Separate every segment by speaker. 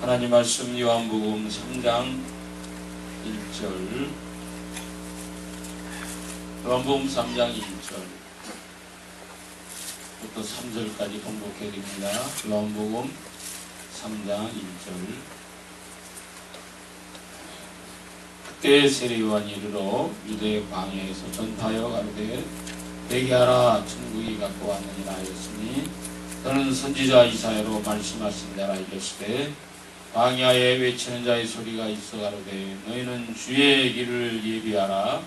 Speaker 1: 하나님 말씀 요한복음 3장 1절, 요한복음 3장 1절 부터 3절까지 봉독해 드립니다. 요한복음 3장 1절. 그때 세례 요한이 이르러 유대 광야에서 전파하여 가로되 회개하라 천국이 가까워 왔느니라 하였으니, 너는 선지자 이사야로 말씀하신 자라 이르시되, 광야에 외치는 자의 소리가 있어 가로되 너희는 주의 길을 예비하라,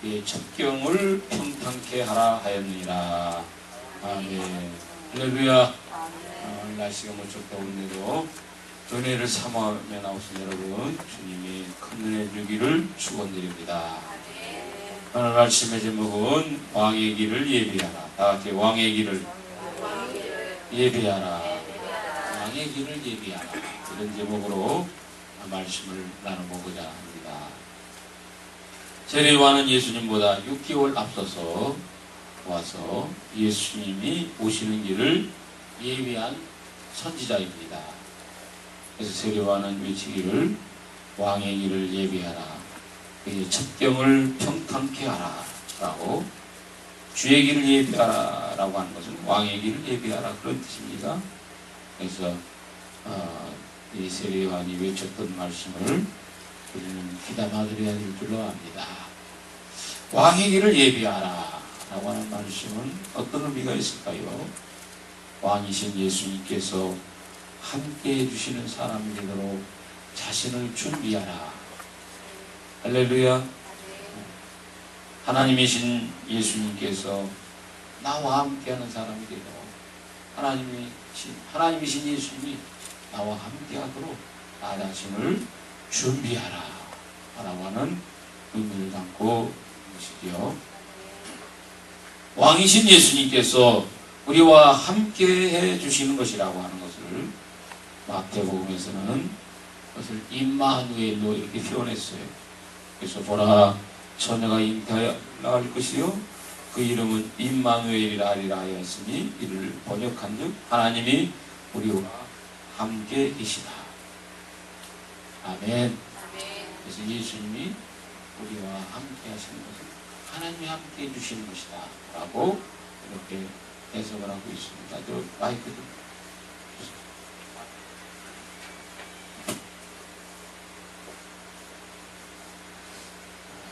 Speaker 1: 그의 첩경을 평탄케 하라 하였느니라. 아멘. 할렐루야. 날씨가 무척 더운데도 은혜를 사모하며 나오신 여러분, 주님이 큰 은혜 주기를 축원드립니다. 오늘 말씀의 제목은 왕의 길을 예비하라. 다같이 왕의 길을 예비하라. 왕의 길을 예비하라. 이런 제목으로 말씀을 나눠보고자 합니다. 세례 요한은 예수님보다 6개월 앞서서 와서 예수님이 오시는 길을 예비한 선지자입니다. 그래서 세례 요한은 외치기를 왕의 길을 예비하라, 그의 첩경을 평탄케 하라 라고, 주의 길을 예비하라 라고 하는 것은 왕의 길을 예비하라 그런 뜻입니다. 그래서 이 세례 요한이 외쳤던 말씀을 우리는 귀담아들여야 될 줄로 압니다. 왕의 길을 예비하라 라고 하는 말씀은 어떤 의미가 있을까요? 왕이신 예수님께서 함께 해주시는 사람이 되도록 자신을 준비하라. 할렐루야. 하나님이신 예수님께서 나와 함께하는 사람이 되도록, 하나님이신 예수님이 나와 함께하도록 나 자신을 준비하라 라고 하는 의미를 담고 있으시죠. 왕이신 예수님께서 우리와 함께 해주시는 것이라고 하는 것을 마태복음에서는 그것을 임마누엘로 이렇게 표현했어요. 그래서 보라, 처녀가 잉태하여 나갈 것이요 그 이름은 임마누엘이라 하리라 하였으니, 이를 번역한즉 하나님이 우리와 함께 계시다. 아멘. 그래서 예수님이 우리와 함께 하시는 것은 하나님이 함께 해주시는 것이다 라고 이렇게 해석을 하고 있습니다. 저 마이크 좀.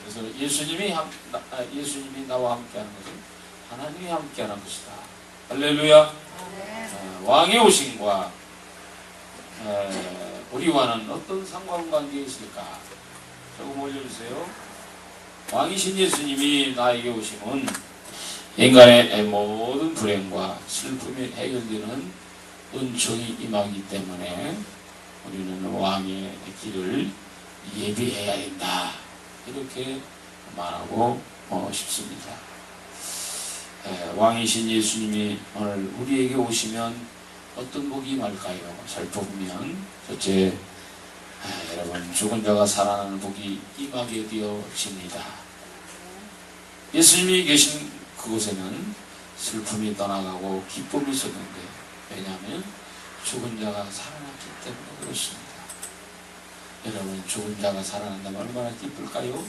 Speaker 1: 그래서 예수님이 나와 함께하는 것은 하나님이 함께하는 것이다. 할렐루야. 왕의 오심과 우리와는 어떤 상관관계가 있을까? 조금 올려주세요. 왕이신 예수님이 나에게 오심은 인간의 모든 불행과 슬픔이 해결되는 은총이 임하기 때문에 우리는 왕의 길을 예비해야 된다, 이렇게 말하고 싶습니다. 왕이신 예수님이 오늘 우리에게 오시면 어떤 복이 임할까요? 살펴보면 첫째, 여러분, 죽은 자가 살아나는 복이 임하게 되어집니다. 예수님이 계신 그곳에는 슬픔이 떠나가고 기쁨이 있었는데, 왜냐하면 죽은 자가 살아났기 때문에 그렇습니다. 여러분, 죽은 자가 살아난다면 얼마나 기쁠까요?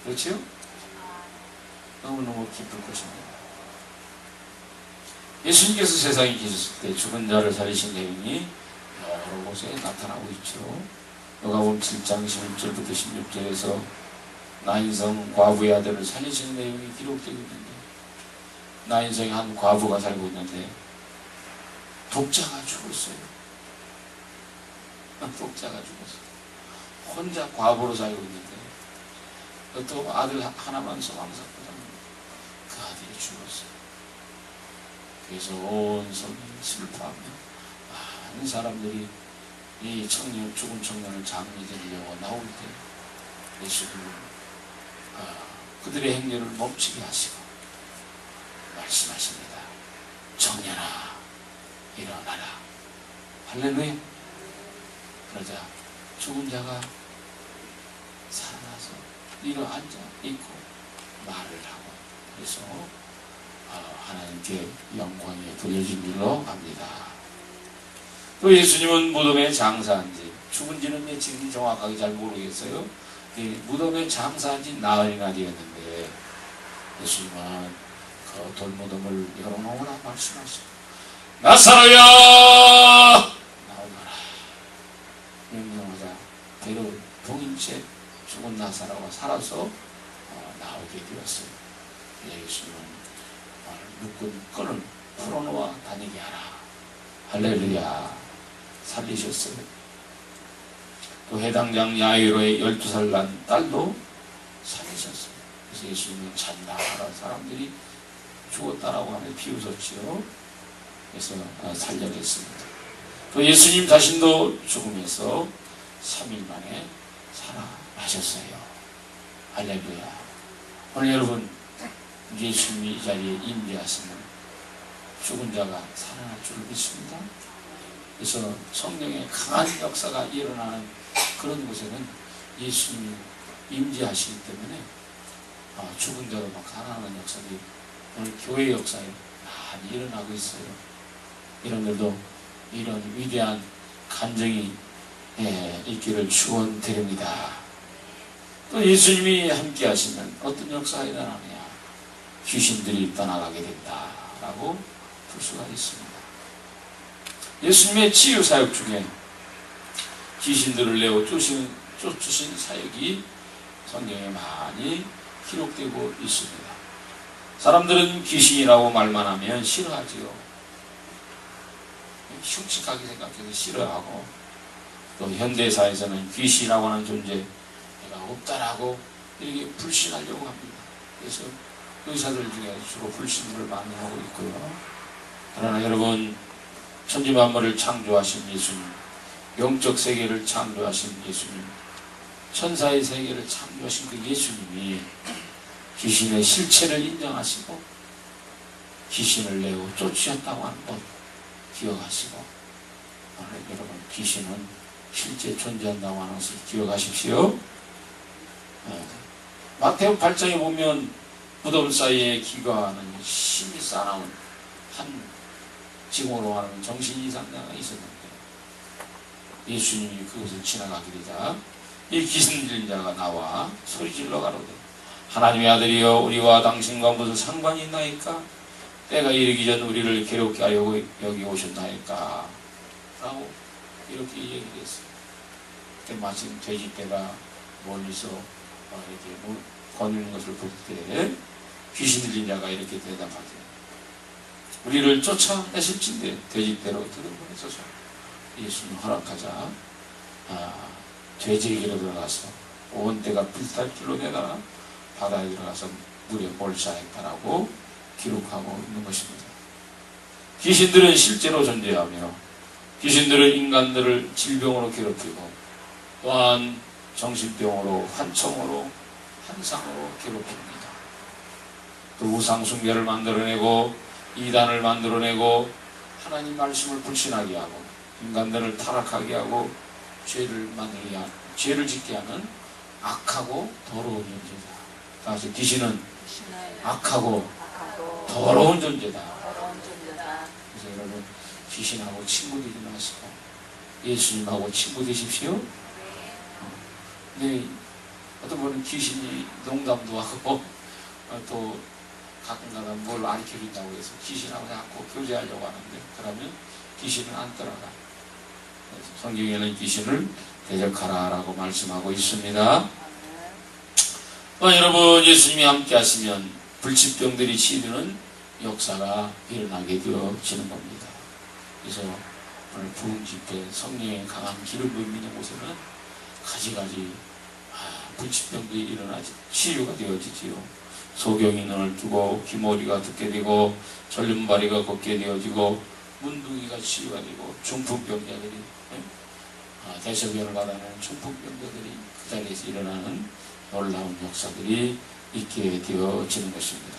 Speaker 1: 그렇죠? 너무너무 기쁠 것입니다. 예수님께서 세상에 계셨을 때 죽은 자를 살리신 내용이 여러 곳에 나타나고 있죠. 요한복음 7장 11절부터 16절에서 나인성 과부의 아들을 살리시는 내용이 기록되고 있는데, 나인성의 한 과부가 살고 있는데 독자가 죽었어요. 독자가 죽었어요. 혼자 과부로 살고 있는데 또 아들 하나만 소망샀거든요. 그 아들이 죽었어요. 그래서 온 성이 슬퍼하며 많은 사람들이 이 죽은 청년을 장례드리려고 나올 때 예수님은 그들의 행렬을 멈추게 하시고 말씀하십니다. 청년아, 일어나라. 할렐루야. 그러자 죽은 자가 살아나서 일어앉아 있고 말을 하고, 그래서 하나님께 영광이 돌려진 일로 갑니다. 또 예수님은 무덤에 장사한 지, 죽은 지는 며칠인지 정확하게 잘 모르겠어요. 무덤에 장사한 지 나흘이나 되었는데 예수님은 그 돌무덤을 열어놓으라 말씀하시고 나사로야 나오너라 명령하자 배로 동인 채 죽은 나사로가 살아서 나오게 되었어요. 예수님은 묶은 끈을 풀어놓아 다니게 하라. 할렐루야. 살리셨어요. 또 해당장 야이로의 12살 난 딸도 살리셨어요. 그래서 예수님은 잔다라는 사람들이 죽었다라고 하면 비웃었지요. 그래서 살려냈습니다. 또 예수님 자신도 죽음에서 3일 만에 살아나셨어요. 할렐루야. 오늘 여러분 예수님이 이 자리에 임재하시면 죽은 자가 살아날 줄 믿습니다. 그래서 성령의 강한 역사가 일어나는 그런 곳에는 예수님이 임재하시기 때문에 죽은 자도 막 살아나는 역사들이 오늘 교회 역사에 많이 일어나고 있어요. 여러분들도 이런 위대한 감정이 있기를 축원드립니다. 또 예수님이 함께 하시면 어떤 역사가 일어나느냐? 귀신들이 떠나가게 된다라고 볼 수가 있습니다. 예수님의 치유 사역 중에 귀신들을 내어 쫓으신 사역이 성경에 많이 기록되고 있습니다. 사람들은 귀신이라고 말만 하면 싫어하지요. 흉측하게 생각해서 싫어하고, 또 현대사에서는 귀신이라고 하는 존재가 없다라고 이렇게 불신하려고 합니다. 그래서 의사들 중에 주로 불신을 많이 하고 있고요. 그러나 여러분, 천지만물을 창조하신 예수님, 영적 세계를 창조하신 예수님, 천사의 세계를 창조하신 그 예수님이 귀신의 실체를 인정하시고 귀신을 내어 쫓으셨다고 하는 것 기억하시고, 오늘 여러분 귀신은 실제 존재한다고 하는 것을 기억하십시오. 마태복 8장에 보면 무덤 사이에 기거하는 심히 싸나운 한 징후로 하는 정신 이상자가 있었는데 예수님이 그것을 지나가게 되자 이 귀신 들린 자가 나와 소리질러 가로되 하나님의 아들이여 우리와 당신과 무슨 상관이 있나이까? 때가 이르기 전 우리를 괴롭게 하려고 여기 오셨나이까? 라고 이렇게 얘기했어요. 그때 마침 돼지떼가 멀리서 이렇게 거니는 것을 볼 때 귀신 들린 자가 이렇게 대답하죠. 우리를 쫓아내실진데 돼지떼로 들어보내소서. 예수님 허락하자 돼지에게로 들어가서 온 데가 불탈 길로 내다가 바다에 들어가서 물에 몰사했다라고 기록하고 있는 것입니다. 귀신들은 실제로 존재하며 귀신들은 인간들을 질병으로 괴롭히고 또한 정신병으로 환청으로 환상으로 괴롭힙니다. 또 우상숭배를 만들어내고 이단을 만들어내고 하나님 말씀을 불신하게 하고 인간들을 타락하게 하고 죄를 짓게 하는 악하고 더러운 존재다. 다시 귀신은 악하고 더러운 존재다. 그래서 여러분 귀신하고 친구 되지 마시고 예수님하고 친구 되십시오. 네, 어떤 분은 귀신이 농담도 하고 또 가끔가다 뭘 가르쳐준다고 해서 귀신하고 자꾸 교제하려고 하는데 그러면 귀신은 안 따라가. 성경에는 귀신을 대적하라라고 말씀하고 있습니다. 여러분 예수님이 함께 하시면 불치병들이 치유되는 역사가 일어나게 되어지는 겁니다. 그래서 오늘 부흥 집회 성령의 강한 기름 부음이 있는 곳에는 가지가지 불치병들이 일어나지 치유가 되어지지요. 소경이 눈을 뜨고 귀머리가 듣게 되고 절름발이가 걷게 되어지고 문둥이가 치유가 되고 중풍병자들이 대소변을 받아내는 중풍병자들이 그 자리에서 일어나는 놀라운 역사들이 있게 되어지는 것입니다.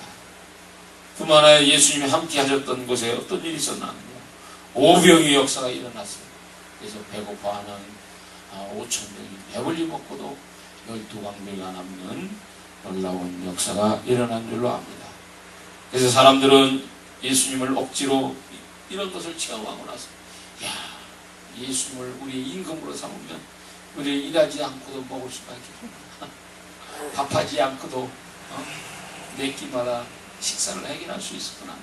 Speaker 1: 뿐만 아니라 예수님이 함께 하셨던 곳에 어떤 일이 있었나느냐? 오병의 역사가 일어났어요. 그래서 배고파하는 5,000명이 배불리 먹고도 12광배가 남는 놀라운 역사가 일어난 줄로 압니다. 그래서 사람들은 예수님을 억지로 이런 것을 체험하고 나서 야 예수님을 우리의 임금으로 삼으면 우리 일하지 않고도 먹을 수밖에 없구나. 밥하지 않고도 매 끼마다 식사를 해결할 수 있었구나.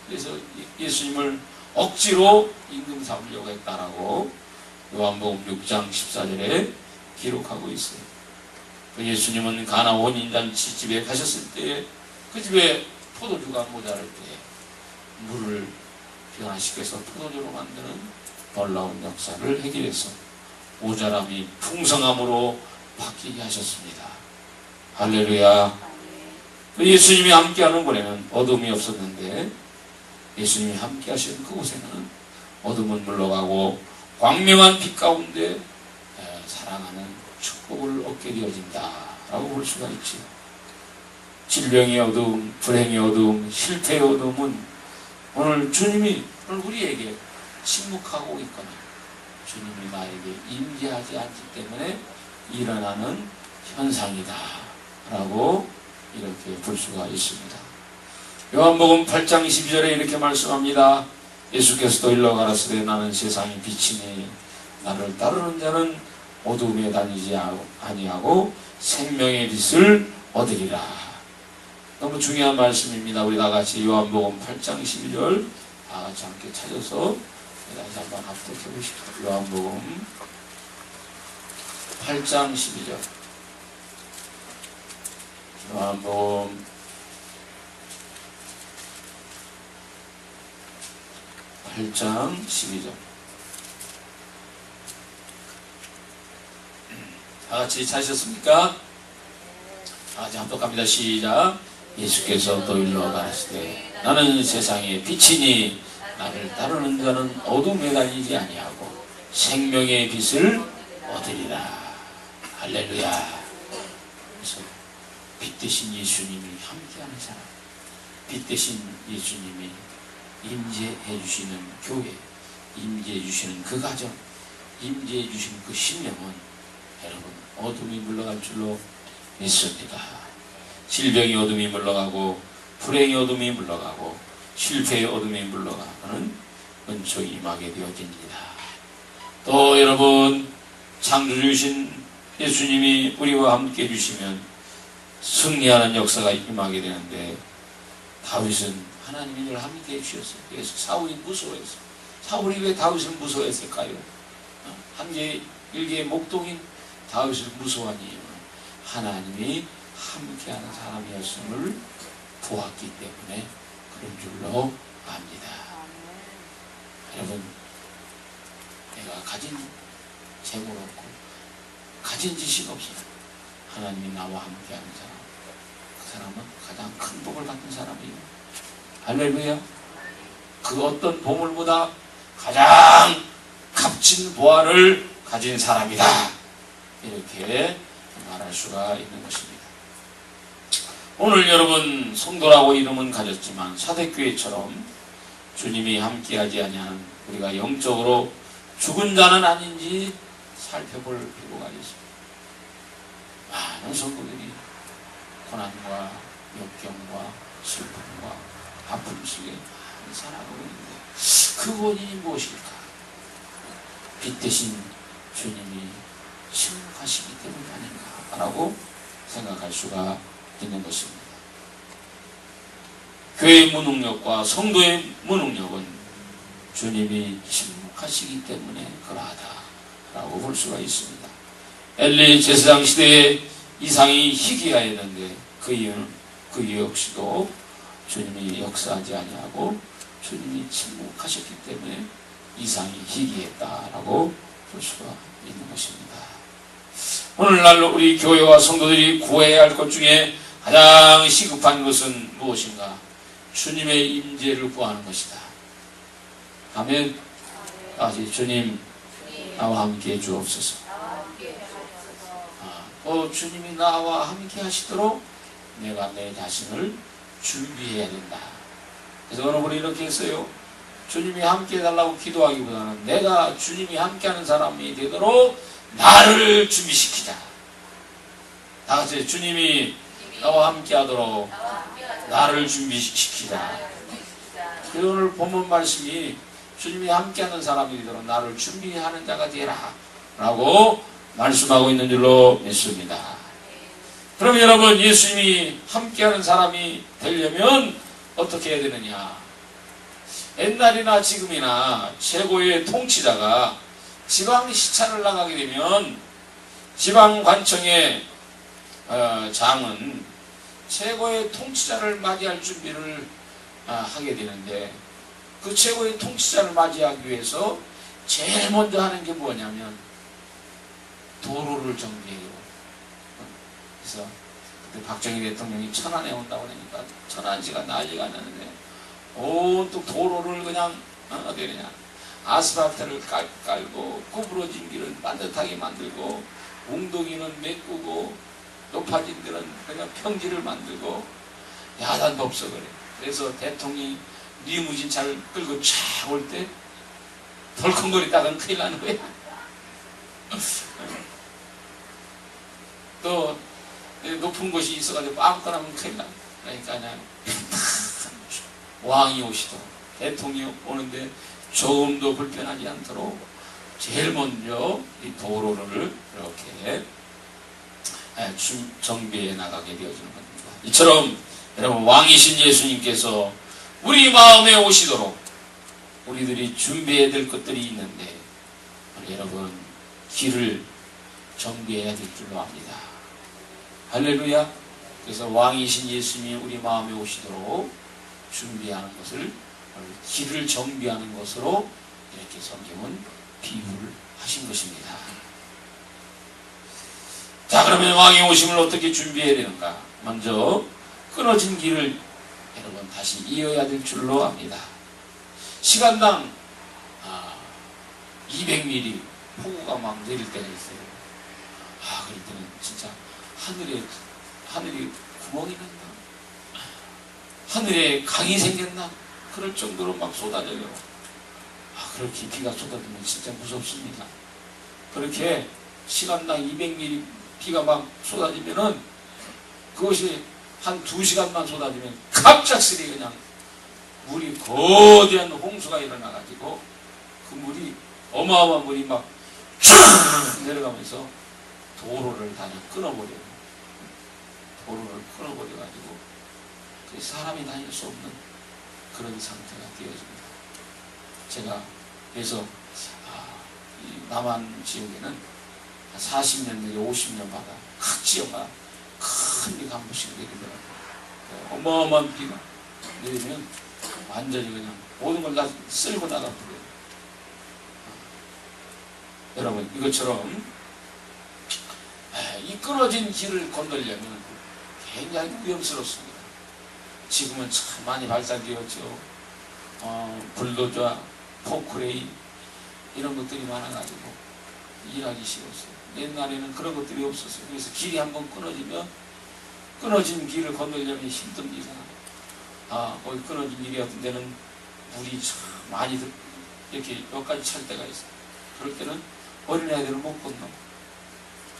Speaker 1: 그래서 예수님을 억지로 임금 삼으려고 했다라고 요한복음 6장 14절에 기록하고 있어요. 예수님은 가나 혼인잔치 집에 가셨을 때 그 집에 포도주가 모자랄 때 물을 변화시켜서 포도주로 만드는 놀라운 역사를 해결해서 모자람이 풍성함으로 바뀌게 하셨습니다. 할렐루야. 예수님이 함께하는 곳에는 어둠이 없었는데 예수님이 함께 하시는 그곳에는 어둠은 물러가고 광명한 빛 가운데 사랑하는 축복을 얻게 되어진다라고 볼 수가 있지요. 질병의 어둠, 불행의 어둠, 실패의 어둠은 오늘 주님이 우리에게 침묵하고 있거나 주님이 나에게 임재하지 않기 때문에 일어나는 현상이다 라고 이렇게 볼 수가 있습니다. 요한복음 8장 12절에 이렇게 말씀합니다. 예수께서도 일러 가라사대 나는 세상의 빛이니 나를 따르는 자는 어둠에 다니지 아니하고 생명의 빛을 얻으리라. 너무 중요한 말씀입니다. 우리 다같이 요한복음 8장 12절 다같이 함께 찾아서 다시 한번 합독해 보십시오. 요한복음 8장 12절. 요한복음 8장 12절. 다같이 찾으셨습니까? 다같이 합독합니다. 시작. 예수께서 또 일러 가라사대 나는 세상의 빛이니 나를 따르는 자는 어둠에 다니지 아니하고 생명의 빛을 얻으리라. 할렐루야. 그래서 빛 대신 예수님이 함께하는 사람, 빛 대신 예수님이 임재해 주시는 교회, 임재해 주시는 그 가정, 임재해 주시는 그 심령은 여러분 어둠이 물러갈 줄로 믿습니다. 질병의 어둠이 물러가고 불행의 어둠이 물러가고 실패의 어둠이 물러가는 은총이 임하게 되어집니다. 또 여러분 창조주신 예수님이 우리와 함께 해주시면 승리하는 역사가 임하게 되는데 다윗은 하나님이 늘 함께 해주셨어요. 그래서 사울이 무서워했어요. 사울이 왜 다윗을 무서워했을까요? 한계 일개의 목동인 다윗을 무서워한 이유는 하나님이 함께하는 사람이었음을 보았기 때문에 그런 줄로 압니다. 여러분, 내가 가진 재물 없고 가진 지식 없어요. 하나님이 나와 함께하는 사람, 그 사람은 가장 큰 복을 받는 사람이에요. 할렐루야. 그 어떤 보물보다 가장 값진 보화를 가진 사람이다. 이렇게 말할 수가 있는 것입니다. 오늘 여러분 성도라고 이름은 가졌지만 사대교회처럼 주님이 함께하지 아니하는 우리가 영적으로 죽은 자는 아닌지 살펴볼 필요가 있습니다. 많은 성도들이 고난과 역경과 슬픔과 아픔 속에 많이 살아가고 있는데 그 원인이 무엇일까? 빛 대신 주님이 침묵하시기 때문 아닌가라고 생각할 수가 있는 것입니다. 교회의 무능력과 성도의 무능력은 주님이 침묵하시기 때문에 그러하다라고 볼 수가 있습니다. 엘리 제사장 시대에 이상이 희귀하였는데 그 이유 역시도 주님이 역사하지 아니하고 주님이 침묵하셨기 때문에 이상이 희귀했다라고 볼 수가 있는 것입니다. 오늘날 우리 교회와 성도들이 구해야 할 것 중에 가장 시급한 것은 무엇인가? 주님의 임재를 구하는 것이다. 아멘. 다시 주님 나와 함께 해 주옵소서. 주님이 나와 함께 하시도록 내가 내 자신을 준비해야 된다. 그래서 어느 분이 이렇게 했어요. 주님이 함께 해달라고 기도하기보다는 내가 주님이 함께하는 사람이 되도록 나를 준비시키자. 다 같이 주님이 나와 함께하도록 나를 준비시키자. 그래서 오늘 본문 말씀이 주님이 함께하는 사람이 되도록 나를 준비하는 자가 되라 라고 말씀하고 있는 줄로 믿습니다. 그럼 여러분, 예수님이 함께하는 사람이 되려면 어떻게 해야 되느냐? 옛날이나 지금이나 최고의 통치자가 지방 시찰을 나가게 되면 지방관청의 장은 최고의 통치자를 맞이할 준비를 하게 되는데, 그 최고의 통치자를 맞이하기 위해서 제일 먼저 하는 게 뭐냐면 도로를 정비해요. 그래서 그때 박정희 대통령이 천안에 온다고 하니까 천안시가 난리가 나는데 온통 도로를 그냥 어디 그냥 아스팔트를 깔고 구부러진 길을 반듯하게 만들고 웅덩이는 메꾸고 높아진 데는 그냥 평지를 만들고 야단도 없어 그래. 그래서 대통령이 리무진 차를 끌고 쫙 올 때 덜컹거리다가는 큰일 나는 거야. 또 높은 곳이 있어가지고 아무거나 하면 큰일 나. 그러니까 그냥 왕이 오시도록, 대통령이 오는데 조금도 불편하지 않도록 제일 먼저 이 도로를 이렇게 정비해 나가게 되어지는 겁니다. 이처럼 여러분, 왕이신 예수님께서 우리 마음에 오시도록 우리들이 준비해야 될 것들이 있는데, 여러분, 길을 정비해야 될 줄로 압니다. 할렐루야. 그래서 왕이신 예수님이 우리 마음에 오시도록 준비하는 것을, 길을 정비하는 것으로 이렇게 성경은 비유를 하신 것입니다. 자, 그러면 왕이 오심을 어떻게 준비해야 되는가? 먼저 끊어진 길을 여러분 다시 이어야 될 줄로 압니다. 시간당 200mm 폭우가 막 내릴 때가 있어요. 그럴 때는 진짜 하늘이 구멍이 났나? 하늘에 강이 생겼나? 그럴 정도로 막 쏟아져요. 그렇게 비가 쏟아지면 진짜 무섭습니다. 그렇게 시간당 200mm 비가 막 쏟아지면은 그것이 한 2시간만 쏟아지면 갑작스레 그냥 물이 거대한 홍수가 일어나가지고 그 물이 어마어마한 물이 막 쫙 내려가면서 도로를 다 끊어버려요. 도로를 끊어버려가지고 사람이 다닐 수 없는 그런 상태가 되어집니다. 제가 그래서 이 남한 지역에는 40년 내지 50년마다 각 지역마다 큰 비가 한 번씩 내리더라고요. 어마어마한 비가 내리면 완전히 그냥 모든 걸 다 쓸고 나가버려요. 여러분, 이것처럼 이 끊어진 길을 건너려면 굉장히 위험스럽습니다. 지금은 참 많이 발달되었죠. 불도저, 포크레인 이런 것들이 많아가지고 일하기 쉬웠어요. 옛날에는 그런 것들이 없었어요. 그래서 길이 한번 끊어지면 끊어진 길을 건너려면 힘듭니다. 거기 끊어진 길이 같은 데는 물이 참 많이 이렇게 여기까지 찰 때가 있어요. 그럴 때는 어린아이들은 못 건너.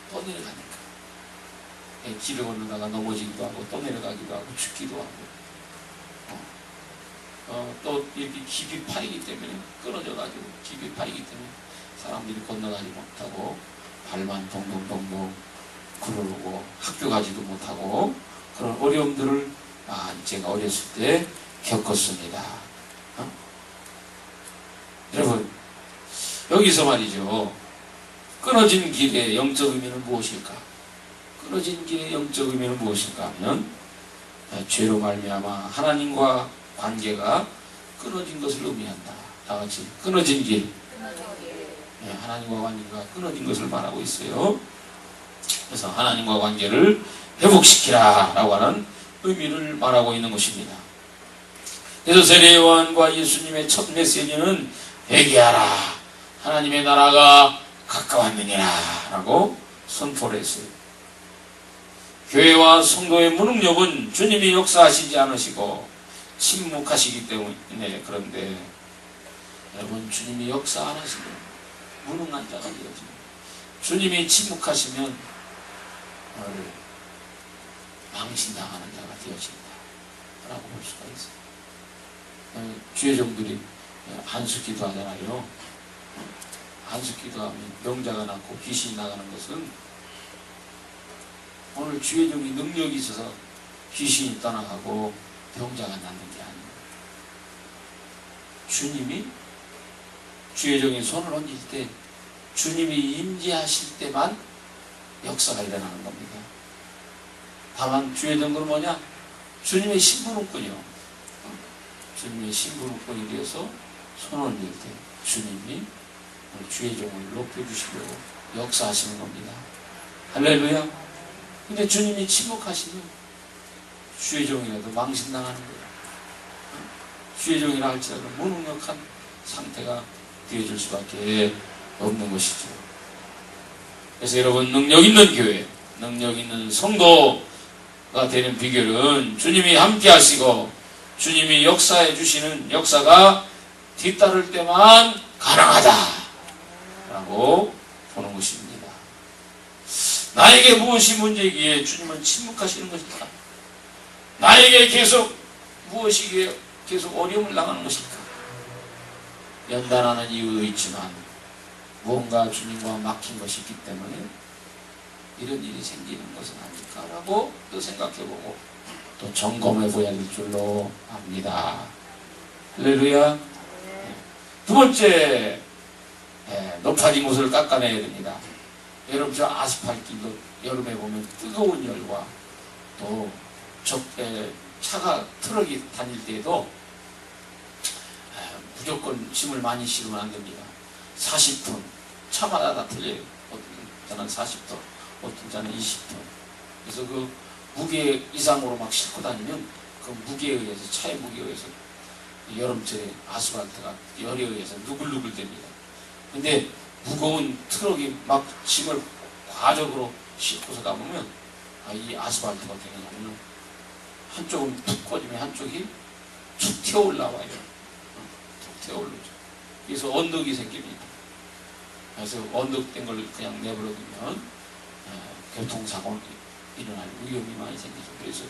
Speaker 1: 또 내려가니까. 길을 건너다가 넘어지기도 하고 또 내려가기도 하고 죽기도 하고 또 이렇게 깊이 파이기 때문에 끊어져가지고 깊이 파이기 때문에 사람들이 건너가지 못하고 발만 동동동동 구르고 학교 가지도 못하고 그런 어려움들을 제가 어렸을 때 겪었습니다. 여러분, 여기서 말이죠. 끊어진 길의 영적 의미는 무엇일까? 끊어진 길의 영적 의미는 무엇일까 하면 죄로 말미암아 하나님과 관계가 끊어진 것을 의미한다. 다 같이 끊어진 길. 하나님과 관계가 끊어진 것을 말하고 있어요. 그래서 하나님과 관계를 회복시키라 라고 하는 의미를 말하고 있는 것입니다. 그래서 세례 요한과 예수님의 첫 메시지는 회개하라, 하나님의 나라가 가까웠느니라 라고 선포를 했어요. 교회와 성도의 무능력은 주님이 역사하시지 않으시고 침묵하시기 때문에 그런데 여러분, 주님이 역사 안 하시면 무능한 자가 되어집니다. 주님이 침묵하시면 망신당하는 자가 되어진다 라고 볼 수가 있어요. 주의 종들이 안수기도 하잖아요. 안수기도 하면 병자가 낫고 귀신이 나가는 것은 오늘 주의 종이 능력이 있어서 귀신이 떠나가고 병자가 낫는 게 아니에요. 주님이 주의 종이 손을 얹을 때 주님이 임재하실 때만 역사가 일어나는 겁니다. 다만 주의 종은 뭐냐? 주님의 심부름꾼이요. 주님의 심부름꾼이 되어서 손을 얹을 때 주님이 주의 종을 높여주시려고 역사하시는 겁니다. 할렐루야. 근데 주님이 침묵하시면 주의 종이라도 망신당하는 거예요. 주의 종이라 할지라도 무능력한 상태가 되어줄 수밖에 없는 것이죠. 그래서 여러분, 능력 있는 교회, 능력 있는 성도가 되는 비결은 주님이 함께 하시고 주님이 역사해 주시는 역사가 뒤따를 때만 가능하다라고 보는 것입니다. 나에게 무엇이 문제이기에 주님은 침묵하시는 것일까? 나에게 계속 무엇이기에 계속 어려움을 당하는 것일까? 연단하는 이유도 있지만 무언가 주님과 막힌 것이 있기 때문에 이런 일이 생기는 것은 아닐까라고 또 생각해보고 또 점검해봐야 될 줄로 압니다. 할렐루야. 두 번째, 높아진 곳을 깎아내야 됩니다. 여러분, 저 아스팔길도 여름에 보면 뜨거운 열과 또 차가 트럭이 다닐 때에도 무조건 짐을 많이 실으면 안 됩니다. 40톤, 차마다 다 틀려요. 어떤 차는 40톤, 어떤 차는 20톤. 그래서 그 무게 이상으로 막 싣고 다니면 그 무게에 의해서, 차의 무게에 의해서 여름철에 아스팔트가 열에 의해서 누글누글 됩니다. 근데 무거운 트럭이 막 짐을 과적으로 싣고서 가보면 이 아스팔트 같은 경우는 한쪽은 툭 꺼지면 한쪽이 툭 튀어 올라와요. 툭 튀어 올라오죠. 그래서 언덕이 생깁니다. 그래서 언덕된 걸 그냥 내버려두면 교통사고 일어날 위험이 많이 생기죠. 그래서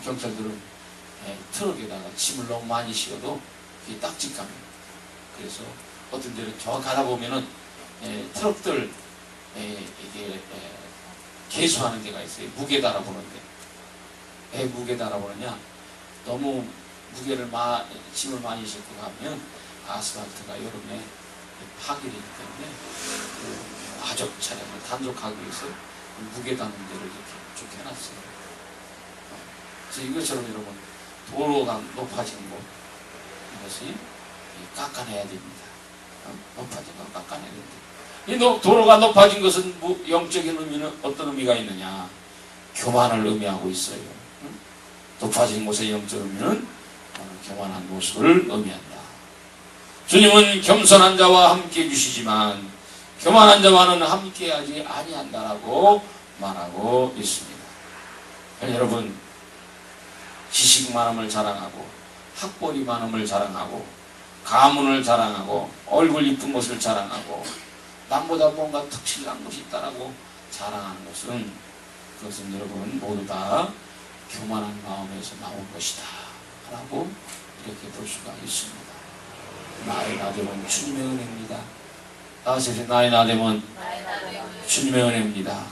Speaker 1: 경찰들은 트럭에다가 짐을 너무 많이 싣어도 그게 딱지감이에요. 그래서 어떤 데는 저 가다 보면은 트럭들 이게 개수하는 데가 있어요. 무게 달아보는데. 왜 무게 달아보느냐? 너무 무게를 짐을 많이 싣고 가면 아스팔트가 여름에 파괴되기 때문에 그 화적 차량을 단속하기 위해서 무게 다는 데를 이렇게 쭉 해놨어요. 그래서 이것처럼 여러분, 도로가 높아진 곳, 이것이 깎아내야 됩니다. 높아진 거 깎아내야 됩니다. 이 도로가 높아진 것은 영적인 의미는 어떤 의미가 있느냐? 교만을 의미하고 있어요. 높아진 곳의 영적 의미는 교만한 모습을 의미한다. 주님은 겸손한 자와 함께 해주시지만 교만한 자와는 함께하지 아니한다라고 말하고 있습니다. 여러분, 지식 많음을 자랑하고 학벌이 많음을 자랑하고 가문을 자랑하고 얼굴 이쁜 것을 자랑하고 남보다 뭔가 특실난 것이 있다라고 자랑하는 것은 그것은 여러분 모두 다 교만한 마음에서 나온 것이다 라고 이렇게 볼 수가 있습니다. 나의 나됨은 주님의 은혜입니다. 다시 나의 나됨은 주님의 은혜입니다.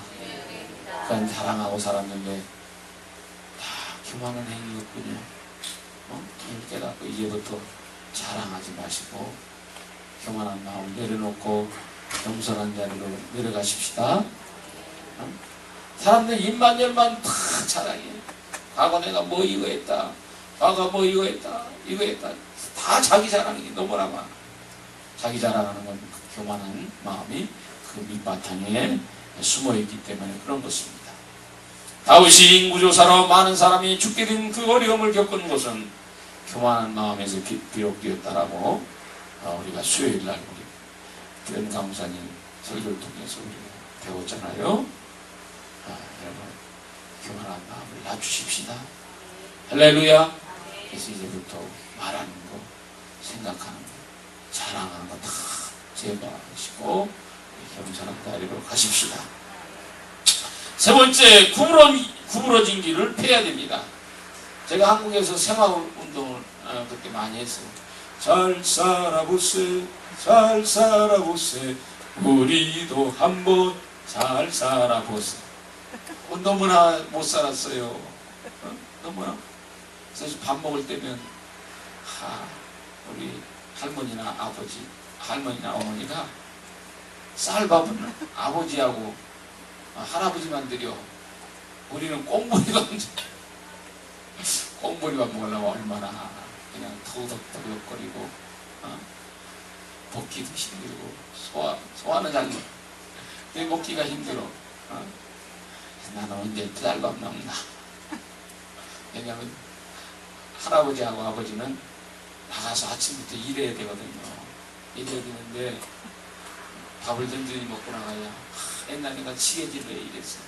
Speaker 1: 그건 자랑하고 살았는데 다 교만한 행위였군요. 이를 깨닫고 이제부터 자랑하지 마시고 교만한 마음을 내려놓고 겸손한 자리로 내려가십시다. 사람들 입만 열만 다 자랑해. 과거 내가 뭐 이거 했다. 과거 뭐 이거 했다. 이거 했다. 다 자기 자랑이 너무나 많아. 자기 자랑하는 건 교만한 마음이 그 밑바탕에 숨어있기 때문에 그런 것입니다. 다윗이 인구조사로 많은 사람이 죽게 된 그 어려움을 겪은 것은 교만한 마음에서 비롯되었다라고 우리가 수요일날 우리 변 강사님 설교를 통해서 우리가 배웠잖아요. 여러분, 교만한 마음을 낮추십시다. 할렐루야. 그래서 이제부터 말하는 거, 생각하는 거, 자랑하는 거 다 제거하시고 겸손한 자리로 가십시다. 세 번째, 구부러진 길을 펴야 됩니다. 제가 한국에서 생활운동을 그때 많이 했어요. 잘 살아보세, 잘 살아보세, 우리도 한번 잘 살아보세. 너무나 못 살았어요. 너무나. 그래서 밥 먹을 때면 우리 할머니나 아버지, 할머니나 어머니가 쌀밥은 아버지하고 할아버지만 드려. 우리는 꽁보리밥 꽁보리밥 먹으려고 얼마나 그냥 더덕더덕거리고 먹기도 힘들고 소화는 잘 먹기가 힘들어. 나는 언제 쌀밥 먹나. 왜냐면 할아버지하고 아버지는 나가서 아침부터 일해야 되거든요. 일해야 되는데 밥을 든든히 먹고 나가야 옛날에 내가 치개질을 해 이랬어.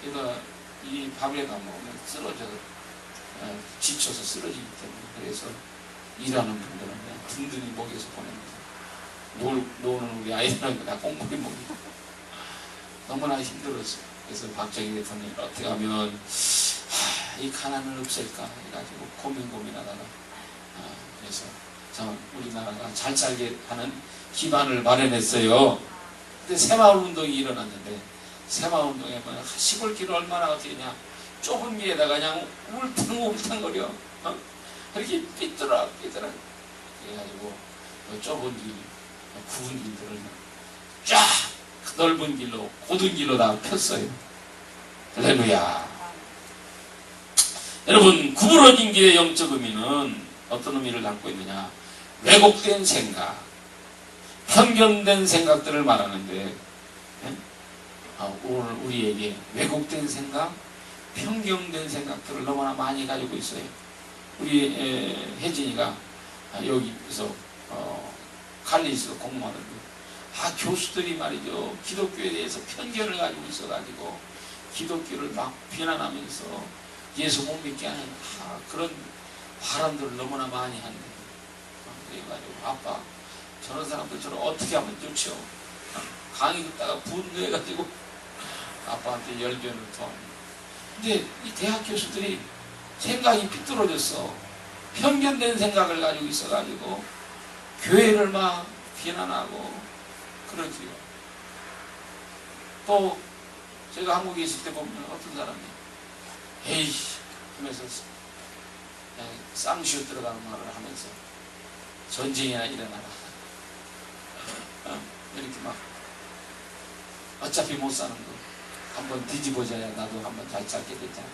Speaker 1: 그러니까 이 밥에다 먹으면 쓰러져 지쳐서 쓰러지기 때문에. 그래서 일하는 분들은 그냥 든든히 먹여서 보냅니다. 노는 우리 아이들은 그냥 꽁꽁이 먹이고 너무나 힘들었어요. 그래서 박정희 대통령이 어떻게 하면 이 가난을 없앨까 해가지고 고민하다가 그래서 참 우리나라가 잘 살게 하는 기반을 마련했어요. 근데 새마을운동이 일어났는데 새마을운동에 뭐 시골길을 얼마나 어떻게 했냐. 좁은 길에다가 그냥 울퉁울퉁거려. 그렇게 삐뚤어 그래가지고 좁은 길, 굽은 길들을 쫙 넓은 길로 고든 길로 다 폈어요. 할렐루야. 여러분, 구부러진 길의 영적 의미는 어떤 의미를 담고 있느냐. 왜곡된 생각, 편견된 생각들을 말하는데 오늘 우리에게 왜곡된 생각, 편견된 생각들을 너무나 많이 가지고 있어요. 우리 혜진이가 여기서 칼리에서 공부하는데 교수들이 말이죠, 기독교에 대해서 편견을 가지고 있어가지고 기독교를 막 비난하면서 예수 못 믿게 하는 그런 발언들을 너무나 많이 한대. 그래가지고 아빠 저런 사람들 저를 어떻게 하면 좋죠? 강의 듣다가 분노해가지고 아빠한테 열변을 토합니다. 근데 이 대학 교수들이 생각이 삐뚤어졌어. 편견된 생각을 가지고 있어가지고 교회를 막 비난하고 그러지요. 또 제가 한국에 있을 때 보면 어떤 사람이 에이 하면서 쌍시옷 들어가는 말을 하면서 전쟁이나 일어나라 이렇게 막 어차피 못 사는 거 한번 뒤집어져야 나도 한번 잘 살게 되잖아.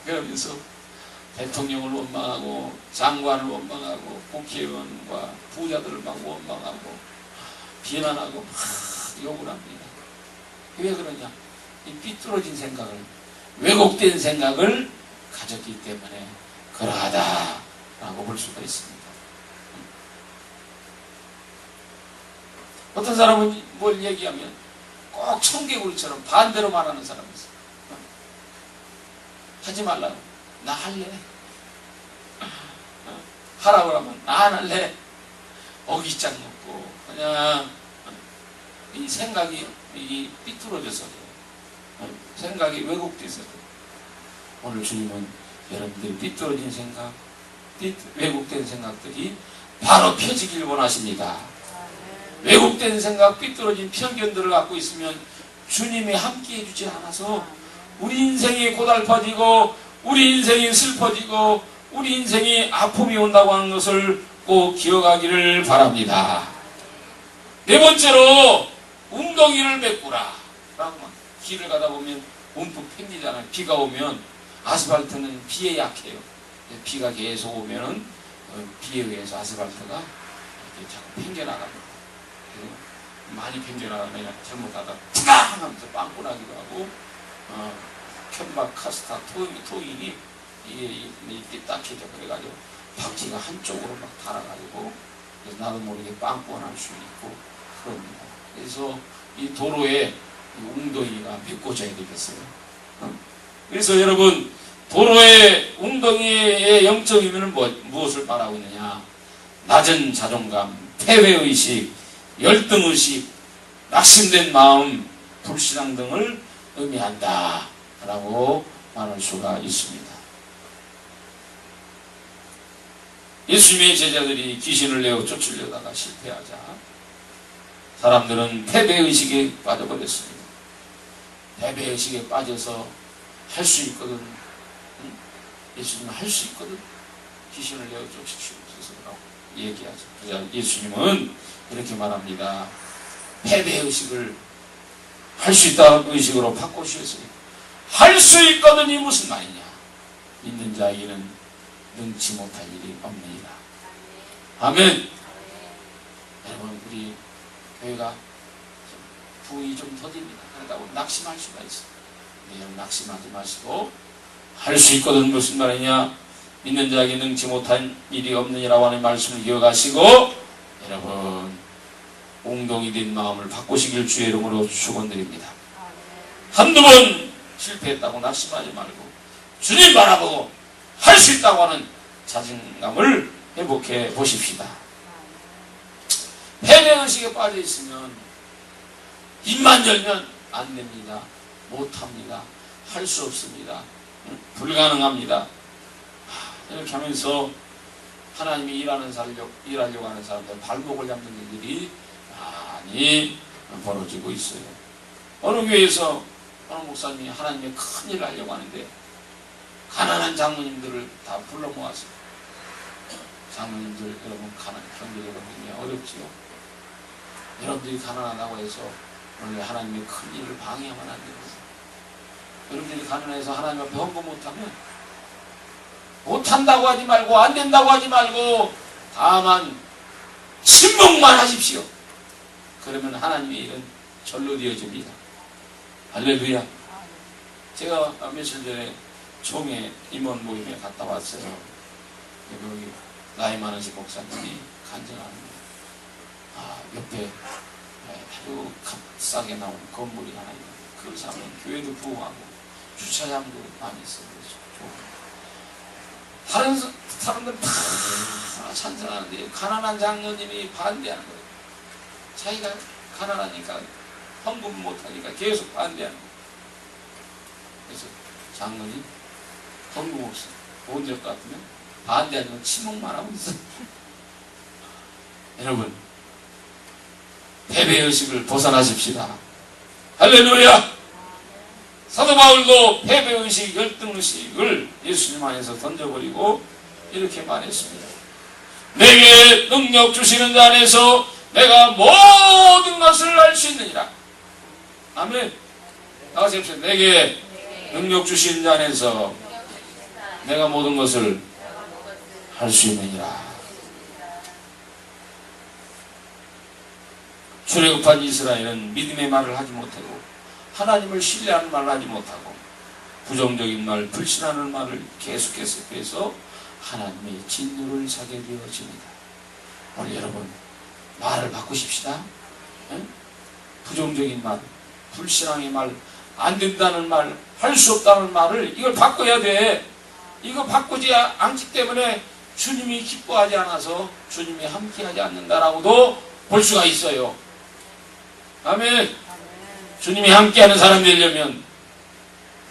Speaker 1: 그러면서 대통령을 원망하고 장관을 원망하고 국회의원과 부자들을 막 원망하고 비난하고 막 욕을 합니다. 왜 그러냐? 이 삐뚤어진 생각을, 왜곡된 생각을 가졌기 때문에 그러하다라고 볼 수가 있습니다. 어떤 사람은 뭘 얘기하면 꼭 청개구리처럼 반대로 말하는 사람이 있어요. 하지 말라고. 나 할래. 하라고 하면 나 안 할래. 어깃장 먹고 그냥 이 생각이 삐뚤어져서 생각이 왜곡돼서 오늘 주님은 여러분들이 삐뚤어진 생각, 왜곡된 생각들이 바로 펴지길 원하십니다. 왜곡된 생각, 삐뚤어진 편견들을 갖고 있으면 주님이 함께 해주지 않아서 우리 인생이 고달파지고 우리 인생이 슬퍼지고 우리 인생이 아픔이 온다고 하는 것을 꼭 기억하기를 바랍니다. 네 번째로 웅덩이를 메꾸라 라고 길을 가다 보면 움푹 팽기잖아요. 비가 오면 아스팔트는 비에 약해요. 비가 계속 오면은 비에 의해서 아스팔트가 자꾸 팽겨나갑니다. 많이 팽겨나가면 잘못하다 푸당 하면서 빵꾸 나기도 하고 캔박 카스타 토인이 이게 딱해져. 그래가지고 바퀴가 한쪽으로 막 달아가지고 그래서 나도 모르게 빵꾸가 날 수 있고 그럽니다. 그래서 이 도로에 웅덩이가 메꿔져야 되겠어요. 그래서 여러분, 도로의 웅덩이의 영적 의미는 무엇을 말하고 있느냐? 낮은 자존감, 패배의식, 열등의식, 낙심된 마음, 불신앙 등을 의미한다 라고 말할 수가 있습니다. 예수님의 제자들이 귀신을 내어 쫓으려다가 실패하자 사람들은 패배의식에 빠져버렸습니다. 패배의식에 빠져서 할 수 있거든. 예수님은 할 수 있거든. 귀신을 내어 쫓으시옵소서라고 얘기하죠. 그래서 예수님은 이렇게 말합니다. 패배의식을 할 수 있다는 의식으로 바꾸시었어요. 할 수 있거든이 무슨 말이냐. 믿는 자에게는 능치 못할 일이 없느니라. 아멘. 여러분, 우리 교회가 부이 좀 더딥니다. 그러다 보면 낙심할 수가 있어요. 여러분, 낙심하지 마시고 할 수 있거든 무슨 말이냐. 믿는 자에게 능치 못한 일이 없느니라고 하는 말씀을 기억하시고 여러분 웅동이 된 마음을 바꾸시길 주의 이름으로 축원드립니다. 한두 번 실패했다고 낙심하지 말고 주님 바라보고 할 수 있다고 하는 자신감을 회복해 보십시다. 패배의식에 빠져 있으면 입만 열면 안 됩니다. 못합니다. 할 수 없습니다. 불가능합니다. 이렇게 하면서 하나님이 일하려고 하는 사람들 발목을 잡는 일들이 많이 벌어지고 있어요. 어느 교회에서 어느 목사님이 하나님의 큰 일을 하려고 하는데 가난한 장로님들을 다 불러 모았어요. 장로님들 여러분 경제적으로 굉장히 어렵지요. 여러분들이 가난하다고 해서 오늘 하나님의 큰 일을 방해하면 안 됩니다. 여러분들이 가난해서 하나님 앞에 헌금 못하면 못한다고 하지 말고 안 된다고 하지 말고 다만 침묵만 하십시오. 그러면 하나님의 일은 절로 되어집니다. 할렐루야. 제가 며칠 전에 총회 임원 모임에 갔다 왔어요. 여기 나이 많으신 목사님이 간증합니다. 옆에 아주 값싸게 나온 건물이 하나 있는데 그 사람은 교회도 부흥하고 주차장도 많이 있어요. 다른 사람들 다 찬성하는데 가난한 장로님이 반대하는 거예요. 자기가 가난하니까 헌금 못하니까 계속 반대하는 거예요. 그래서 장로님 헌금 없어. 돈 줄 것 같으면 반대하는 침묵만 하고 있어요. 여러분 패배의식을 벗어나십시다. 할렐루야. 사도 바울도 패배의식, 열등의식을 예수님 안에서 던져버리고 이렇게 말했습니다. 내게 능력 주시는 자 안에서 내가 모든 것을 할 수 있느니라. 아멘. 나가서 합시다. 내게 능력 주시는 자 안에서 내가 모든 것을 할 수 있느니라. 출애굽한 이스라엘은 믿음의 말을 하지 못하고 하나님을 신뢰하는 말을 하지 못하고 부정적인 말, 불신하는 말을 계속해서 해서 하나님의 진노를 사게 되어집니다. 오늘 여러분 말을 바꾸십시다. 응? 부정적인 말, 불신앙의 말, 안 된다는 말, 할 수 없다는 말을 이걸 바꿔야 돼. 이거 바꾸지 않기 때문에 주님이 기뻐하지 않아서 주님이 함께하지 않는다라고도 볼 수가 있어요. 아멘. 주님이 함께하는 사람 되려면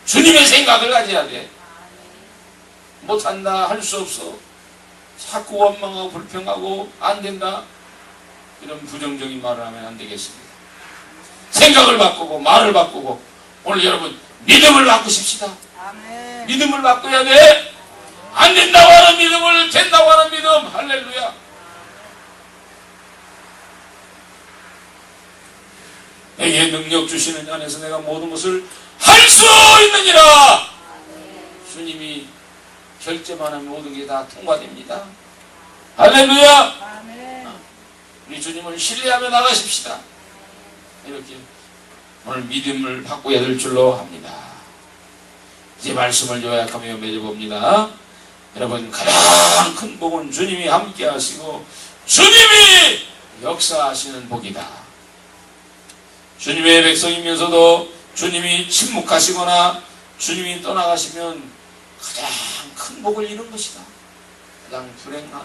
Speaker 1: 주님의 생각을 가져야 돼. 못한다, 할 수 없어, 자꾸 원망하고 불평하고 안 된다, 이런 부정적인 말을 하면 안 되겠습니다. 생각을 바꾸고 말을 바꾸고 오늘 여러분 믿음을 바꾸십시다. 아멘. 믿음을 바꿔야 돼. 안 된다고 하는 믿음을 된다고 하는 믿음. 할렐루야. 내게 능력 주시는 안에서 내가 모든 것을 할 수 있느니라. 주님이 결제만 하면 모든 게 다 통과됩니다. 할렐루야. 우리 주님을 신뢰하며 나가십시다. 이렇게 오늘 믿음을 바꿔야 될 줄로 합니다. 이제 말씀을 요약하며 맺어봅니다. 여러분 가장 큰 복은 주님이 함께 하시고 주님이 역사하시는 복이다. 주님의 백성이면서도 주님이 침묵하시거나 주님이 떠나가시면 가장 큰 복을 잃은 것이다. 가장 불행한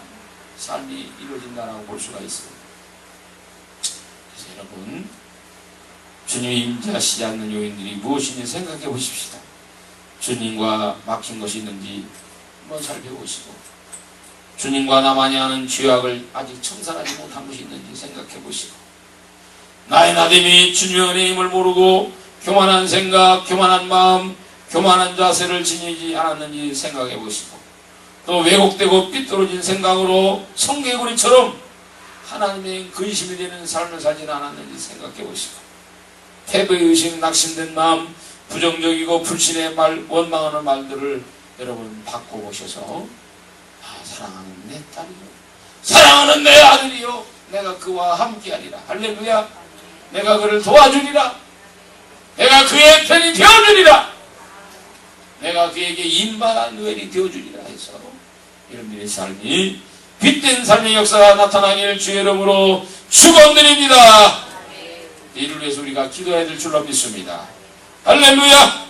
Speaker 1: 삶이 이루어진다고 볼 수가 있습니다. 그래서 여러분 주님이 임재하시지 않는 요인들이 무엇인지 생각해 보십시다. 주님과 막힌 것이 있는지 한번 살펴보시고 주님과 나만이 하는 죄악을 아직 청산하지 못한 것이 있는지 생각해 보시고, 나의 나됨이 주님의 은혜임을 모르고 교만한 생각, 교만한 마음, 교만한 자세를 지니지 않았는지 생각해 보시고, 또 왜곡되고 삐뚤어진 생각으로 성개구리처럼 하나님의 근심이 되는 삶을 살지는 않았는지 생각해 보시고, 패배의식, 낙심된 마음, 부정적이고 불신의 말, 원망하는 말들을 여러분 바꿔보셔서, 사랑하는 내 딸이요, 사랑하는 내 아들이요, 내가 그와 함께하리라. 할렐루야. 내가 그를 도와주리라. 내가 그의 편이 되어주리라. 내가 그에게 임마누엘이 되어주리라 해서 여러분들의 삶이 빛된 삶의 역사가 나타나길 주의 이름으로 축원드립니다. 이를 위해서 우리가 기도해야 될 줄로 믿습니다. 할렐루야.